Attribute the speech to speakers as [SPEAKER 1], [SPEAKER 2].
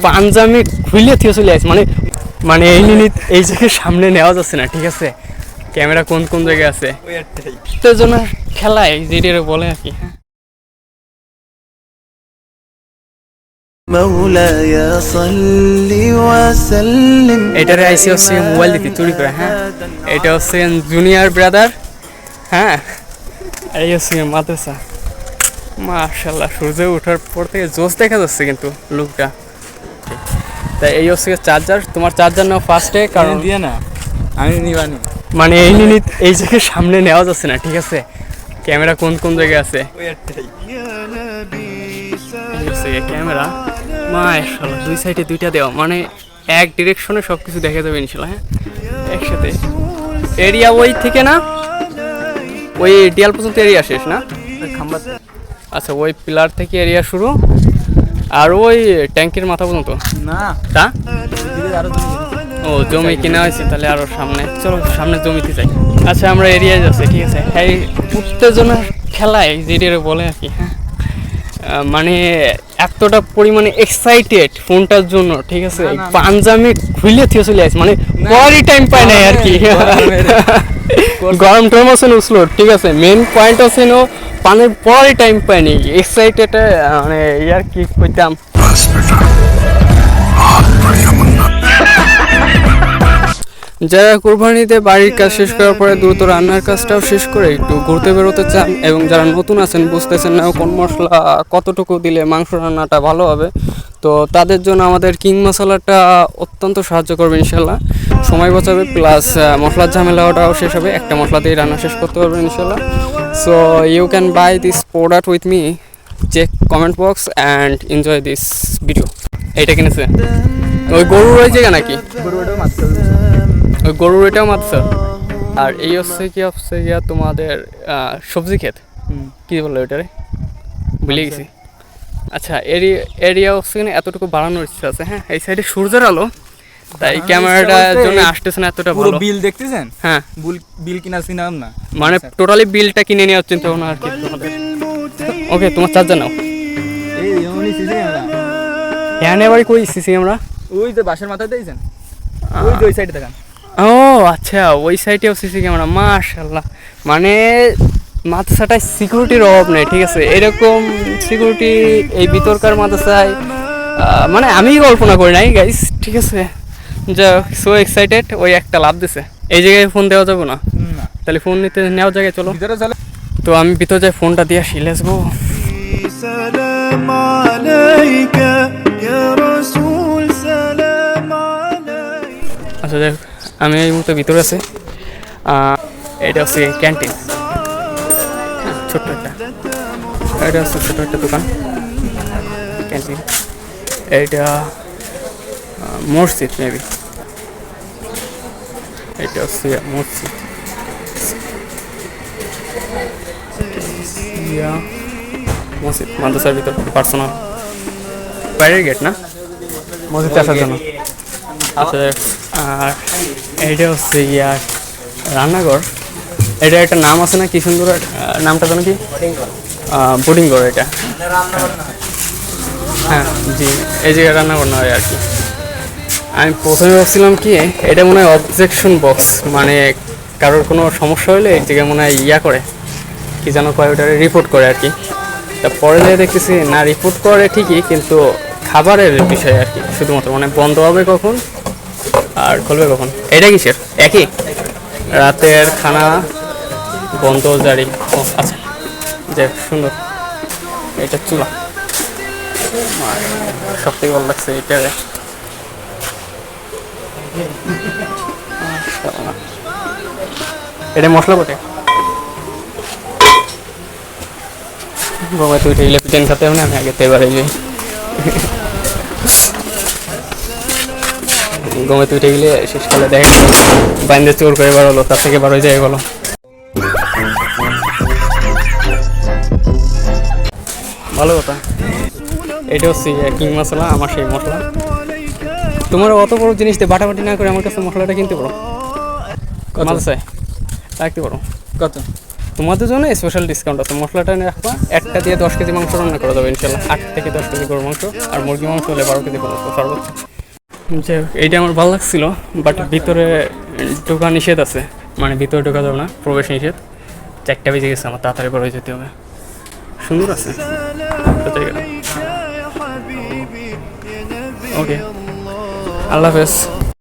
[SPEAKER 1] পাঞ্জামি খুলে থিয়ে চলে আসে মানে মানে এই মিনিট এই জায়গায় সামনে নেওয়া যাচ্ছে না, ঠিক আছে? ক্যামেরা কোন কোন জায়গায় আছে উত্তেজনার খেলায় যেটা বলে আর কি। এটারে আইসি হচ্ছে মোবাইল দিতে চুরি করে। হ্যাঁ, এটা হচ্ছে জুনিয়র ব্রাদার। হ্যাঁ, এই হচ্ছে মাদ্রাসা। মাশাআল্লাহ, সূর্য ওঠার পর থেকে জোশ দেখা যাচ্ছে কিন্তু লুকটা। তাই এই হচ্ছে চার্জার। তোমার চার্জার নাও ফার্স্টে, কারণ
[SPEAKER 2] দিয়ে না আমি নিবানি
[SPEAKER 1] মানে এই মিনিট এই জায়গায় সামনে নেওয়া যাচ্ছে না, ঠিক আছে? ক্যামেরা কোন কোন জায়গায় আছে ক্যামেরা। মাশাআল্লাহ, দুই সাইডে দুইটা দেওয়া, মানে এক ডিরেকশনে সব কিছু দেখা যাবে ইনশাল্লাহ। হ্যাঁ, একসাথে এরিয়া ওই থেকে না, ওই ডিয়াল পর্যন্ত এরিয়া শেষ না? আচ্ছা, ওই পিলার থেকে এরিয়া শুরু আর ওই ট্যাঙ্কের মাথা পর্যন্ত
[SPEAKER 2] না
[SPEAKER 1] তা? ও, জমি কিনা হয়েছে তাহলে আরো সামনে। চলো সামনে জমিতে যাই। আচ্ছা, আমরা এরিয়ায় যাচ্ছি, ঠিক আছে? হ্যাঁ, উত্তেজনার খেলায় যেটা বলে আর কি। হ্যাঁ, মানে এতটা পরিমাণে এক্সাইটেড ফোনটার জন্য, ঠিক আছে? পাঞ্জামি খুলে থিয়ে চলে আসে মানে পরই টাইম পায় নাই আর কি। গরম টাইম আছে উঠলো, ঠিক আছে? মেন পয়েন্ট আছে নো পানের পরই টাইম পায়নি, এক্সাইটেড মানে ইয়ার কি কইতাম। যারা কোরবানিতে বাড়ির কাজ শেষ করার পরে দ্রুত রান্নার কাজটাও শেষ করে একটু ঘুরতে বেরোতে চান, এবং যারা নতুন আছেন বুঝতেছেন না কোন মশলা কতটুকু দিলে মাংস রান্নাটা ভালো হবে, তো তাদের জন্য আমাদের কিং মশলাটা অত্যন্ত সাহায্য করবে ইনশাল্লাহ। সময় বাঁচাবে, প্লাস মশলার ঝামেলাটাও শেষ হবে। একটা মশলা দিয়ে রান্না শেষ করতে পারবেন ইনশাল্লাহ। So you can buy this product with me, check comment box and enjoy this video. এইটা কিনেছে ওই গরুর ওই জায়গা নাকি? ওই গরুর এটাও মাত্র। আর এই হচ্ছে গিয়া তোমাদের সবজি ক্ষেত, কি বললো ওইটারে ভুলে গেছি। আচ্ছা, এরিয়া হচ্ছে এতটুকু বাড়ানোর ইচ্ছা আছে। হ্যাঁ, এই সাইডে সূর্যের আলো, তাই ক্যামেরাটার জন্য আসতেছে না এতটা ভালো।
[SPEAKER 2] বিল দেখতেছেন?
[SPEAKER 1] হ্যাঁ,
[SPEAKER 2] বিল কিনা সিনাম না,
[SPEAKER 1] মানে টোটালি বিলটা কিনে নেওয়ার চিন্তা ভাবনা আর কি তোমাদের। ওকে, তোমার চার্জার নাও।
[SPEAKER 2] এই যেমন সিসি ক্যামেরা
[SPEAKER 1] হ্যাঁ, এবারে কই সিসি ক্যামেরা?
[SPEAKER 2] ওই যে বাসার মাথায় দিয়েছেন, ওই যে ওই সাইডে দেখেন।
[SPEAKER 1] ও আচ্ছা, ওই সাইডেও সিসি ক্যামেরা। মাশাআল্লাহ, মানে মাদ্রাসাটায় সিকিউরিটির অভাব নেই, ঠিক আছে? এরকম সিকিউরিটি এই ভিতরকার মাদ্রাসায় মানে আমি কল্পনা করি নাই গাইস, ঠিক আছে? যা সো এক্সাইটেড, ওই একটা লাভ দিছে। এই জায়গায় ফোন দেওয়া যাবে না, তাহলে ফোন নিতে নেওয়ার জায়গায় চলো
[SPEAKER 2] ভিতরে চলে।
[SPEAKER 1] তো আমি ভিতরে যাই, ফোনটা দিয়ে আসি। Let's go. সালাম আলাইকা ইয়া রাসূল, সালাম আলাইকা। আচ্ছা, দেখ আমি এই মুহূর্তে ভিতরে আছি। এটা হচ্ছে ক্যান্টিন, ছোট্ট একটা। এটা হচ্ছে ছোট্ট একটা দোকান, ক্যান্টিন। এইটা মসজিদ মেবি। এটা হচ্ছে মসজিদ, মসজিদ মাদ্রাসার ভিতর পার্সোনাল বাইরের গেট না মসজিদে আসার জন্য। আচ্ছা, আর এইটা হচ্ছে রান্নাঘর। এটা একটা নাম আছে না, কি সুন্দর নামটা জানো কি? বোর্ডিং ঘর এটা। হ্যাঁ জি, এই জায়গায় রান্নাঘর নয় আর কি। আমি প্রথমে ভাবছিলাম কি এটা মনে হয় অবজেকশন বক্স, মানে কারোর কোনো সমস্যা হলে এই জায়গায় মনে হয় করে কি যেন কয়, ওটা রিপোর্ট করে আর কি। তা পরে যেয়ে দেখতেছি না, রিপোর্ট করে ঠিকই, কিন্তু খাবারের বিষয় আর কি শুধুমাত্র, মানে বন্ধ হবে কখন আর খুলবে কখন। এটা কিসের? একই রাতের খানা বন্ধ জারি। ও আচ্ছা, যাক সুন্দর। এটা চুলা, সব থেকে ভালো লাগছে এটা। এটা মশলা বটে। বাবা তুই ঠেলে পিটেন খাতে হবে না, আমি আগে তেবারে যাই। গমে তুই ঠেলে শেষকালে দেখা গেল বাইন্দে চোর করে বার হলো, তার থেকে বার হয়ে যায় গেল। ভালো কথা। এটা হচ্ছে কিং মশলা, আমার সেই মশলা। তোমার অত বড় জিনিস দিয়ে বাটাবাটি না করে আমার কাছে মশলাটা কিনতে পারো, মাদ্রাসায় রাখতে পারো।
[SPEAKER 2] কত?
[SPEAKER 1] তোমাদের জন্য স্পেশাল ডিসকাউন্ট আছে, মশলাটা এনে রাখবা, একটা দিয়ে 10 কেজি মাংস রান্না করা যাবে ইনশাল্লাহ। 8 থেকে 10 কেজি গরুর মাংস, আর মুরগি মাংস হলে 12 কেজি পর্যন্ত সর্বোচ্চ। যে এইটা আমার ভালো লাগছিল, বাট ভিতরে ঢোকা নিষেধ আছে, মানে ভিতরে ঢোকা যাবে না, প্রবেশ নিষেধ। 4টা বেজে গেছে, আমার তাড়াতাড়ি করে যেতে হবে। সুন্দর আছে জায়গাটা। ওকে, আল্লাহ হাফেজ।